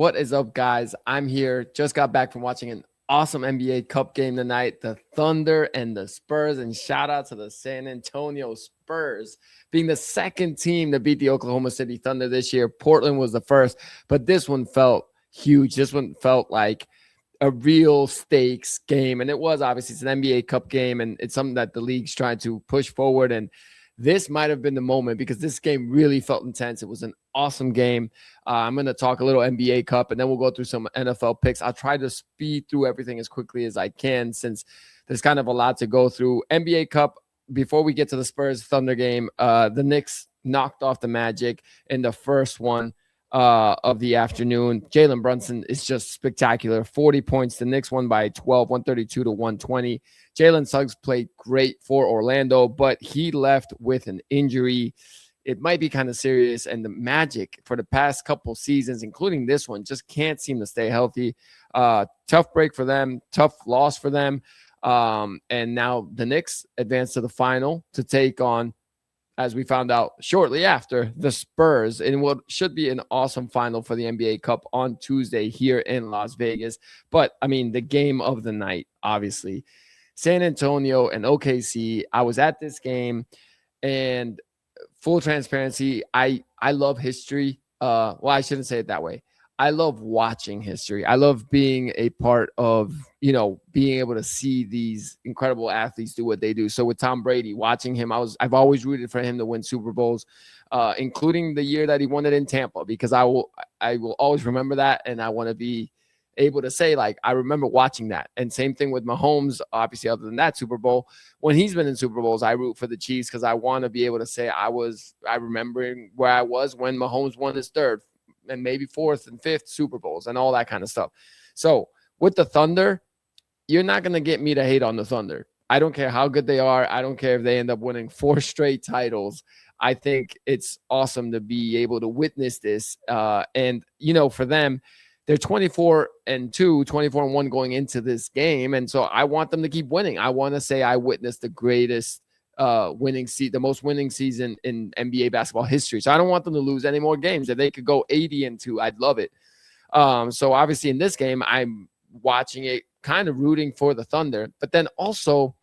What is up, guys? I'm here. Just got back from watching an awesome NBA Cup game tonight. The Thunder and the Spurs. And shout out to the San Antonio Spurs being the second team to beat the Oklahoma City Thunder this year. Portland was the first, but this one felt huge. This one felt like a real stakes game. And it was obviously it's an NBA Cup game, and it's something that the league's trying to push forward. And this might have been the moment because this game really felt intense. It was an awesome game. I'm going to talk a little NBA Cup, and then we'll go through some NFL picks. I'll try to speed through everything as quickly as I can since there's kind of a lot to go through. NBA Cup, before we get to the Spurs Thunder game, the Knicks knocked off the Magic in the first one of the afternoon. Jalen Brunson is just spectacular. 40 points. The Knicks won by 12, 132 to 120. Jalen Suggs played great for Orlando, but he left with an injury. It might be kind of serious, and the Magic for the past couple seasons, including this one, just can't seem to stay healthy. Tough break for them, tough loss for them. And now the Knicks advance to the final to take on, as we found out shortly after, the Spurs in what should be an awesome final for the NBA Cup on Tuesday here in Las Vegas. But, I mean, the game of the night, obviously. San Antonio and OKC. I was at this game, and full transparency, I love history. Well, I shouldn't say it that way. I love watching history. I love being a part of, being able to see these incredible athletes do what they do. So with Tom Brady, watching him, I've always rooted for him to win Super Bowls, including the year that he won it in Tampa, because I will always remember that, and I want to be able to say, like, I remember watching that. And same thing with Mahomes, obviously, other than that Super Bowl. When he's been in Super Bowls, I root for the Chiefs because I want to be able to say I remember where I was when Mahomes won his third and maybe fourth and fifth Super Bowls and all that kind of stuff. So with the Thunder, you're not going to get me to hate on the Thunder. I don't care how good they are. I don't care if they end up winning 4 straight titles. I think it's awesome to be able to witness this. And, for them, they're 24-2, 24-1 going into this game. And so I want them to keep winning. I want to say I witnessed the greatest the most winning season in NBA basketball history. So I don't want them to lose any more games. If they could go 80-2, I'd love it. So obviously in this game, I'm watching it, kind of rooting for the Thunder. But then also,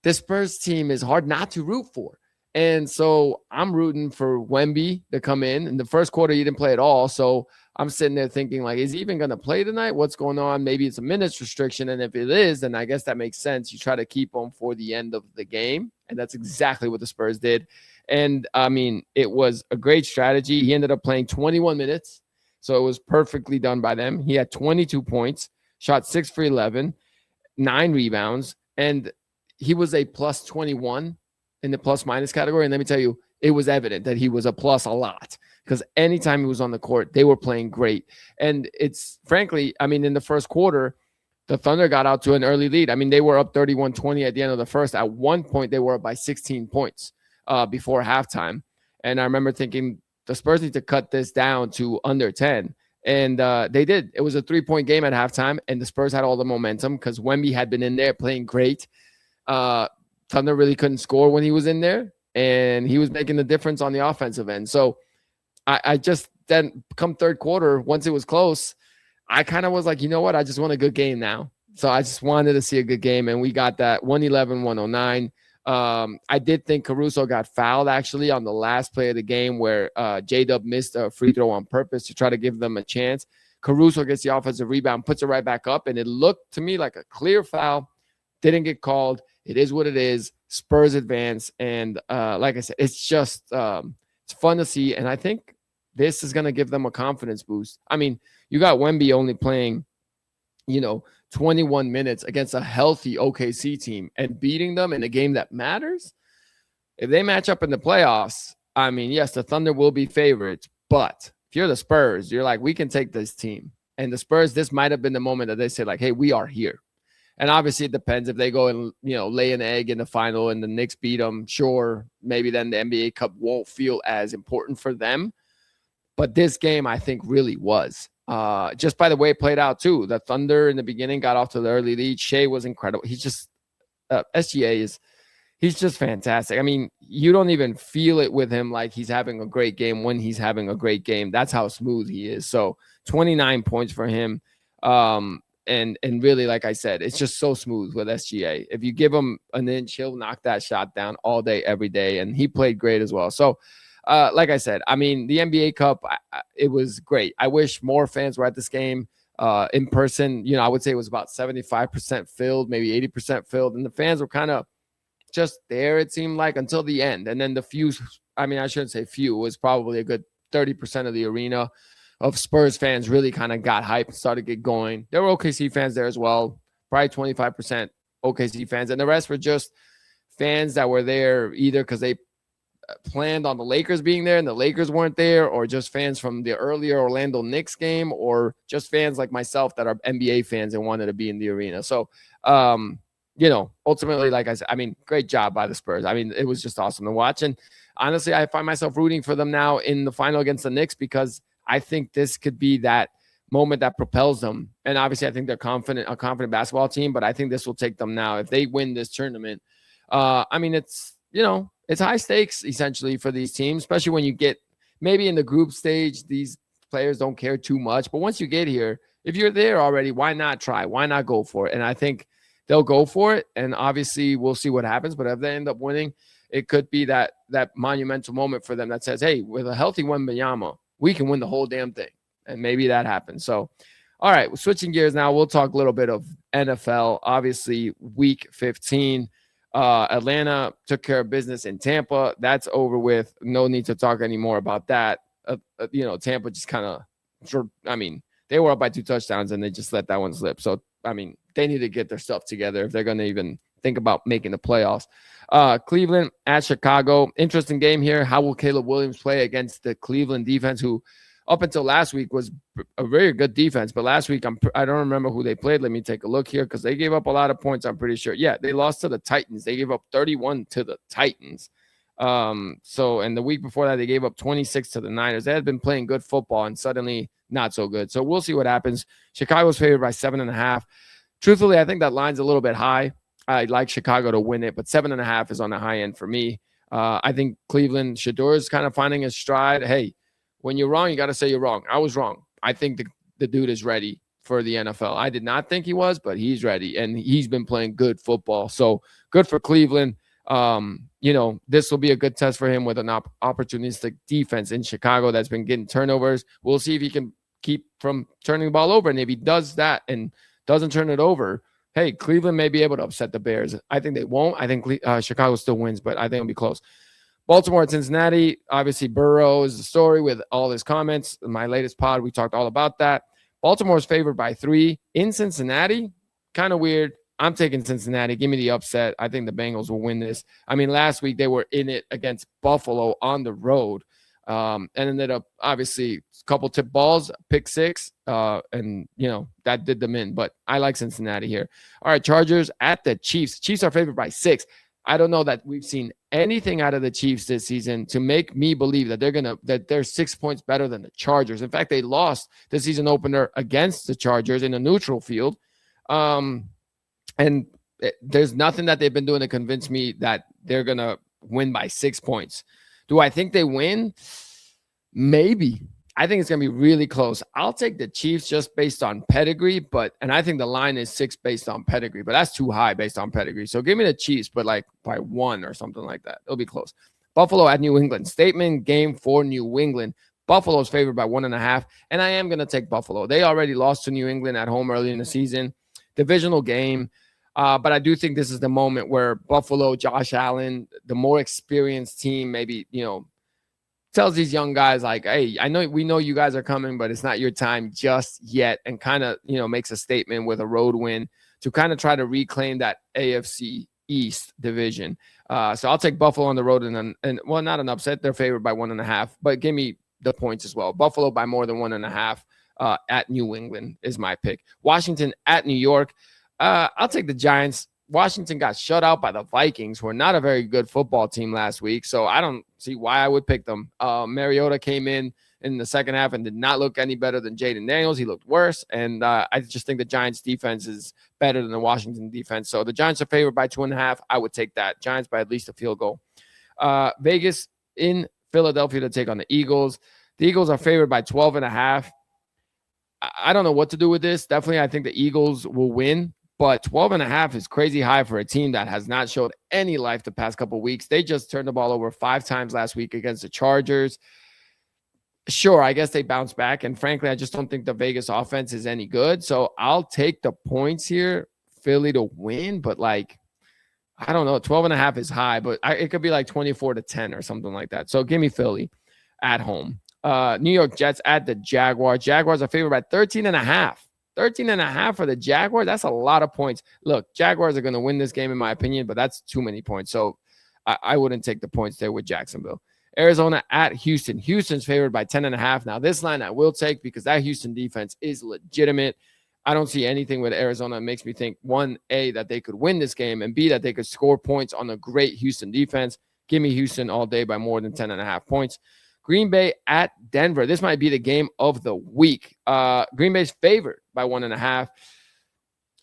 this Spurs team is hard not to root for. And so I'm rooting for Wemby to come in. In the first quarter, he didn't play at all. So I'm sitting there thinking, like, is he even going to play tonight? What's going on? Maybe it's a minutes restriction. And if it is, then I guess that makes sense. You try to keep him for the end of the game. And that's exactly what the Spurs did. And, I mean, it was a great strategy. He ended up playing 21 minutes. So it was perfectly done by them. He had 22 points, shot 6 for 11, 9 rebounds. And he was a plus 21 in the plus minus category. And let me tell you, it was evident that he was a plus a lot because anytime he was on the court, they were playing great. And it's frankly, I mean, in the first quarter, the Thunder got out to an early lead. I mean, they were up 31-20 at the end of the first. At one point, they were up by 16 points before halftime. And I remember thinking the Spurs need to cut this down to under 10. And they did. It was a 3-point game at halftime, and the Spurs had all the momentum because Wemby had been in there playing great. Thunder really couldn't score when he was in there, and he was making the difference on the offensive end. So I just then come third quarter, once it was close, I kind of was like, you know what? I just want a good game now. So I just wanted to see a good game, and we got that 111-109. I did think Caruso got fouled actually on the last play of the game where J-Dub missed a free throw on purpose to try to give them a chance. Caruso gets the offensive rebound, puts it right back up, and it looked to me like a clear foul. Didn't get called. It is what it is. Spurs advance. And like I said, it's just it's fun to see. And I think this is going to give them a confidence boost. I mean, you got Wemby only playing, 21 minutes against a healthy OKC team and beating them in a game that matters. If they match up in the playoffs, I mean, yes, the Thunder will be favorites. But if you're the Spurs, you're like, we can take this team. And the Spurs, this might have been the moment that they say, like, hey, we are here. And obviously it depends if they go and, lay an egg in the final and the Knicks beat them. Sure, maybe then the NBA Cup won't feel as important for them. But this game, I think, really was. Just by the way it played out, too. The Thunder in the beginning got off to the early lead. Shea was incredible. He's just SGA he's just fantastic. I mean, you don't even feel it with him like he's having a great game when he's having a great game. That's how smooth he is. So 29 points for him. And really, like I said, it's just so smooth with SGA. If you give him an inch, he'll knock that shot down all day, every day. And he played great as well. So, like I said, I mean, the NBA Cup, it was great. I wish more fans were at this game in person. I would say it was about 75% filled, maybe 80% filled. And the fans were kind of just there, it seemed like, until the end. And then the few, I mean, I shouldn't say few, it was probably a good 30% of the arena of Spurs fans really kind of got hyped and started to get going. There were OKC fans there as well, probably 25% OKC fans. And the rest were just fans that were there either because they planned on the Lakers being there and the Lakers weren't there, or just fans from the earlier Orlando Knicks game, or just fans like myself that are NBA fans and wanted to be in the arena. So, ultimately, like I said, I mean, great job by the Spurs. I mean, it was just awesome to watch. And honestly, I find myself rooting for them now in the final against the Knicks because I think this could be that moment that propels them. And obviously, I think they're a confident basketball team, but I think this will take them now. If they win this tournament, I mean, it's high stakes essentially for these teams, especially when you get maybe in the group stage, these players don't care too much. But once you get here, if you're there already, why not try? Why not go for it? And I think they'll go for it. And obviously, we'll see what happens. But if they end up winning, it could be that monumental moment for them that says, hey, with a healthy Wembanyama, we can win the whole damn thing. And maybe that happens. So, all right, switching gears now, we'll talk a little bit of NFL. Obviously, week 15. Atlanta took care of business in Tampa. That's over with. No need to talk anymore about that. Tampa just kind of, they were up by 2 touchdowns and they just let that one slip. So, I mean, they need to get their stuff together if they're going to even think about making the playoffs. Cleveland at Chicago. Interesting game here. How will Caleb Williams play against the Cleveland defense, who up until last week was a very good defense, but last week I don't remember who they played. Let me take a look here because they gave up a lot of points, I'm pretty sure. Yeah, they lost to the Titans. They gave up 31 to the Titans. And the week before that, they gave up 26 to the Niners. They had been playing good football and suddenly not so good. So we'll see what happens. Chicago's favored by 7.5. Truthfully, I think that line's a little bit high. I like Chicago to win it, but 7.5 is on the high end for me. I think Cleveland, Shedeur is kind of finding his stride. Hey, when you're wrong, you got to say you're wrong. I was wrong. I think the dude is ready for the NFL. I did not think he was, but he's ready, and he's been playing good football. So good for Cleveland. This will be a good test for him with an opportunistic defense in Chicago that's been getting turnovers. We'll see if he can keep from turning the ball over, and if he does that and doesn't turn it over, hey, Cleveland may be able to upset the Bears. I think they won't. I think Chicago still wins, but I think it'll be close. Baltimore at Cincinnati. Obviously, Burrow is the story with all his comments. In my latest pod, we talked all about that. Baltimore is favored by 3 in Cincinnati. Kind of weird. I'm taking Cincinnati. Give me the upset. I think the Bengals will win this. I mean, last week they were in it against Buffalo on the road, and ended up obviously a couple tip balls, pick 6, and that did them in. But I like Cincinnati here. All right, Chargers at the Chiefs. Chiefs are favored by 6. I don't know that we've seen anything out of the Chiefs this season to make me believe that they're 6 points better than the Chargers. In fact, they lost the season opener against the Chargers in a neutral field. And there's nothing that they've been doing to convince me that they're going to win by 6 points. Do I think they win? Maybe. I think it's going to be really close. I'll take the Chiefs just based on pedigree, and I think the line is 6 based on pedigree, but that's too high based on pedigree. So give me the Chiefs, but like by 1 or something like that. It'll be close. Buffalo at New England. Statement game for New England. Buffalo's favored by 1.5, and I am going to take Buffalo. They already lost to New England at home early in the season. Divisional game. But I do think this is the moment where Buffalo, Josh Allen, the more experienced team, maybe, tells these young guys like, hey, we know you guys are coming, but it's not your time just yet, and kind of, makes a statement with a road win to kind of try to reclaim that AFC East division. So I'll take Buffalo on the road and not an upset. They're favored by 1.5, but give me the points as well. Buffalo by more than 1.5 at New England is my pick. Washington at New York. I'll take the Giants. Washington got shut out by the Vikings, who are not a very good football team last week, so I don't see why I would pick them. Mariota came in the second half and did not look any better than Jaden Daniels. He looked worse, and I just think the Giants' defense is better than the Washington defense. So the Giants are favored by 2.5. I would take that. Giants by at least a field goal. Vegas in Philadelphia to take on the Eagles. The Eagles are favored by 12.5. I don't know what to do with this. Definitely, I think the Eagles will win, but 12.5 is crazy high for a team that has not showed any life the past couple of weeks. They just turned the ball over 5 times last week against the Chargers. Sure, I guess they bounce back. And frankly, I just don't think the Vegas offense is any good. So I'll take the points here, Philly to win, but like, I don't know. 12.5 is high, but it could be like 24-10 or something like that. So give me Philly at home. New York Jets at the Jaguars. Jaguars are favored by 13.5. 13.5 for the Jaguars. That's a lot of points. Look, Jaguars are going to win this game, in my opinion, but that's too many points. So I wouldn't take the points there with Jacksonville. Arizona at Houston. Houston's favored by 10.5. Now, this line I will take because that Houston defense is legitimate. I don't see anything with Arizona that makes me think, one, A, that they could win this game, and B, that they could score points on a great Houston defense. Give me Houston all day by more than 10.5 points. Green Bay at Denver. This might be the game of the week. Green Bay's favored by 1.5.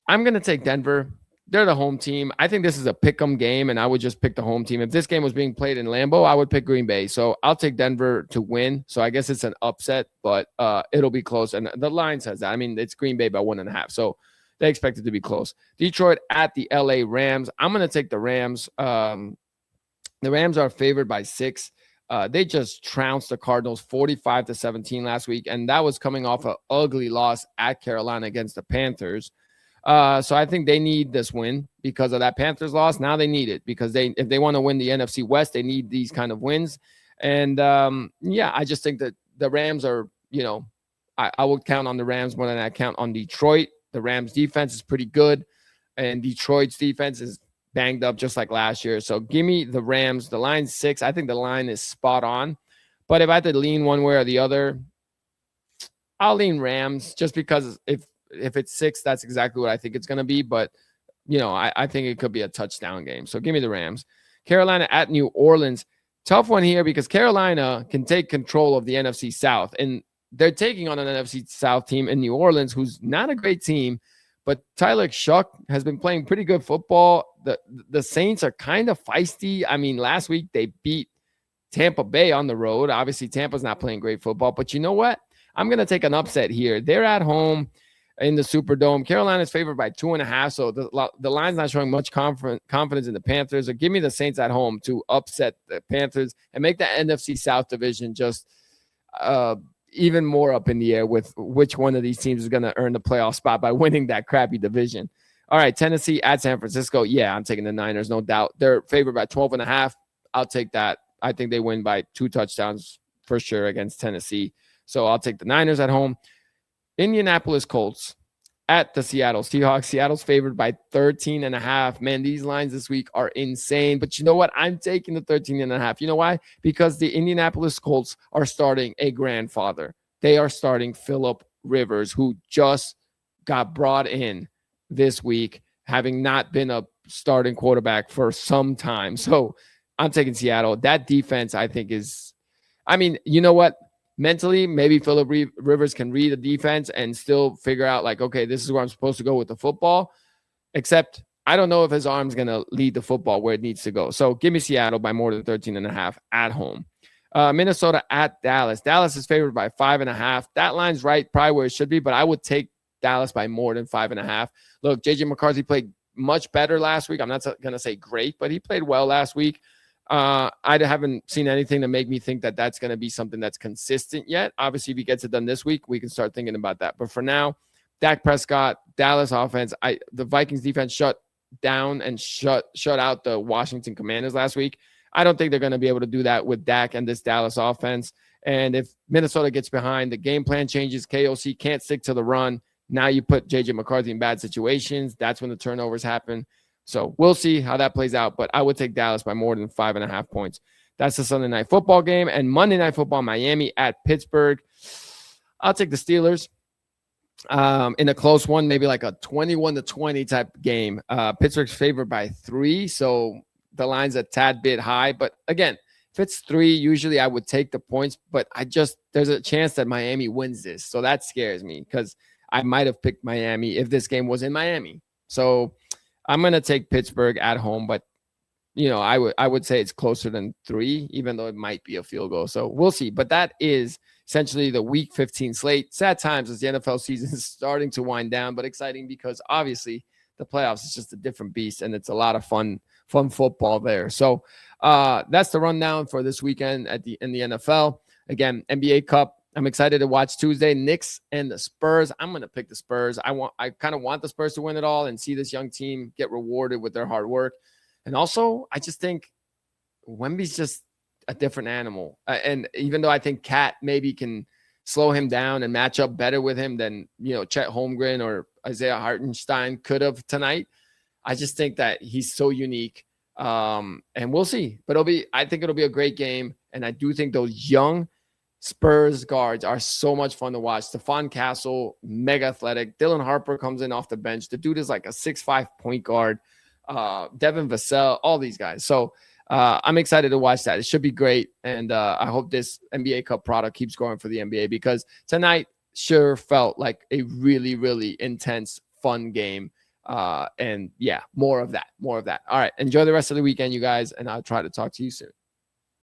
I'm going to take Denver. They're the home team. I think this is a pick-em game, and I would just pick the home team. If this game was being played in Lambeau, I would pick Green Bay. So I'll take Denver to win. So I guess it's an upset, but it'll be close. And the line says that. I mean, it's Green Bay by 1.5. So they expect it to be close. Detroit at the LA Rams. I'm going to take the Rams. The Rams are favored by 6. They just trounced the Cardinals 45-17 last week, and that was coming off an ugly loss at Carolina against the Panthers. So I think they need this win because of that Panthers loss. Now they need it because if they want to win the NFC West, they need these kind of wins. And I just think that the Rams are, I would count on the Rams more than I count on Detroit. The Rams defense is pretty good, and Detroit's defense is banged up just like last year. So give me the Rams. The line's 6. I think the line is spot on. But if I had to lean one way or the other, I'll lean Rams just because if it's 6, that's exactly what I think it's going to be. But, I think it could be a touchdown game. So give me the Rams. Carolina at New Orleans. Tough one here because Carolina can take control of the NFC South. And they're taking on an NFC South team in New Orleans who's not a great team. But Tyler Shuck has been playing pretty good football. The Saints are kind of feisty. I mean, last week they beat Tampa Bay on the road. Obviously, Tampa's not playing great football. But you know what? I'm going to take an upset here. They're at home in the Superdome. Carolina's favored by 2.5. So the line's not showing much confidence in the Panthers. So give me the Saints at home to upset the Panthers and make the NFC South division just even more up in the air with which one of these teams is going to earn the playoff spot by winning that crappy division. All right, Tennessee at San Francisco. Yeah, I'm taking the Niners, no doubt. They're favored by 12.5. I'll take that. I think they win by 2 touchdowns for sure against Tennessee. So I'll take the Niners at home. Indianapolis Colts at the Seattle Seahawks. Seattle's favored by 13.5. Man, these lines this week are insane. But you know what? I'm taking the 13.5. You know why? Because the Indianapolis Colts are starting a grandfather. They are starting Phillip Rivers, who just got brought in this week, having not been a starting quarterback for some time. So I'm taking Seattle. That defense, I think, you know what? Mentally, maybe Phillip Rivers can read the defense and still figure out, like, okay, this is where I'm supposed to go with the football. Except I don't know if his arm's going to lead the football where it needs to go. So give me Seattle by more than 13.5 at home. Minnesota at Dallas. Dallas is favored by 5.5. That line's right, probably where it should be, but I would take Dallas by more than 5.5. Look, J.J. McCarthy played much better last week. I'm not going to say great, but he played well last week. I haven't seen anything to make me think that that's going to be something that's consistent yet. Obviously, if he gets it done this week, we can start thinking about that. But for now, Dak Prescott, Dallas offense, the Vikings defense shut down and shut out the Washington Commanders last week. I don't think they're going to be able to do that with Dak and this Dallas offense. And if Minnesota gets behind, the game plan changes. KOC can't stick to the run. Now you put J.J. McCarthy in bad situations. That's when the turnovers happen. So we'll see how that plays out, but I would take Dallas by more than 5.5 points. That's the Sunday night football game. And Monday night football, Miami at Pittsburgh. I'll take the Steelers in a close one, maybe like a 21-20 type game. Pittsburgh's favored by 3, so the line's a tad bit high. But again, if it's 3, usually I would take the points, but there's a chance that Miami wins this. So that scares me because I might have picked Miami if this game was in Miami. So I'm going to take Pittsburgh at home, but I would say it's closer than 3, even though it might be a field goal. So we'll see. But that is essentially the week 15 slate. Sad times as the NFL season is starting to wind down, but exciting because obviously the playoffs is just a different beast, and it's a lot of fun football there. So that's the rundown for this weekend in the NFL. Again, NBA Cup. I'm excited to watch Tuesday, Knicks and the Spurs. I'm going to pick the Spurs. I kind of want the Spurs to win it all and see this young team get rewarded with their hard work. And also, I just think Wemby's just a different animal. And even though I think Cat maybe can slow him down and match up better with him than, Chet Holmgren or Isaiah Hartenstein could have tonight, I just think that he's so unique. And we'll see. But I think it'll be a great game. And I do think those young Spurs guards are so much fun to watch. Stephon Castle, mega athletic. Dylan Harper comes in off the bench. The dude is like a 6'5" point guard. Devin Vassell, all these guys. So I'm excited to watch that. It should be great. And I hope this NBA Cup product keeps going for the NBA, because tonight sure felt like a really, really intense, fun game. And yeah, more of that. All right. Enjoy the rest of the weekend, you guys. And I'll try to talk to you soon.